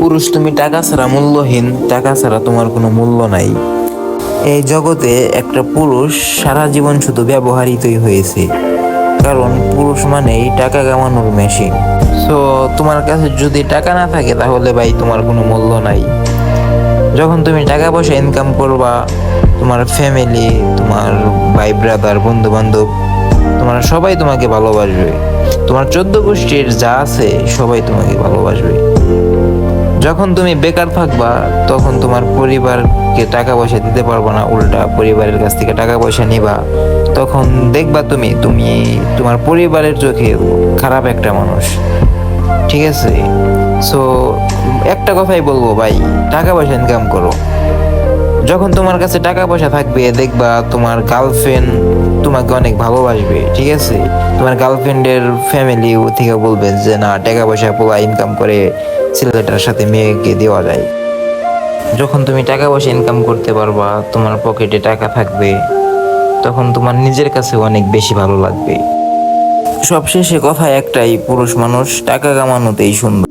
পুরুষ তুমি টাকা ছাড়া মূল্যহীন, টাকা ছাড়া তোমার কোনো মূল্য নাই। এই জগতে একটা পুরুষ সারা জীবন শুধু ব্যবহারিতই হয়েছে, কারণ পুরুষ মানেই টাকা কামানোর মেশিন। সো তোমার কাছে যদি টাকা না থাকে তাহলে ভাই তোমার কোনো মূল্য নাই। যখন তুমি টাকা পয়সা ইনকাম করবা, তোমার ফ্যামিলি, তোমার ভাই ব্রাদার, বন্ধু বান্ধব, তোমার সবাই তোমাকে ভালোবাসবে। তোমার 14 গোষ্ঠীর যা আছে সবাই তোমাকে ভালোবাসবে। যখন তুমি বেকার থাকবা তখন তোমার পরিবারকে টাকা পয়সা দিতে পারবা না, উল্টা পরিবারের কাছ থেকে টাকা পয়সা নিবা। তখন দেখবা তুমি তুমি তোমার পরিবারের চোখে খারাপ একটা মানুষ। ঠিক আছে? সো একটা কথাই বলবো ভাই, টাকা পয়সা ইনকাম করো। যখন তোমার কাছে টাকা পয়সা থাকবে দেখবা তোমার গার্লফ্রেন্ড তোমাকে অনেক ভালোবাসবে। ঠিক আছে? তোমার গার্লফ্রেন্ডের ফ্যামিলি থেকে বলবে যে না, টাকা পয়সা পোলা ইনকাম করে ছেলেটার সাথে মেয়েকে দেওয়া যায়। যখন তুমি টাকা পয়সা ইনকাম করতে পারবা, তোমার পকেটে টাকা থাকবে, তখন তোমার নিজের কাছে অনেক বেশি ভালো লাগবে। সবশেষে কথা একটাই, পুরুষ মানুষ টাকা কামানোতেই সুন্দর।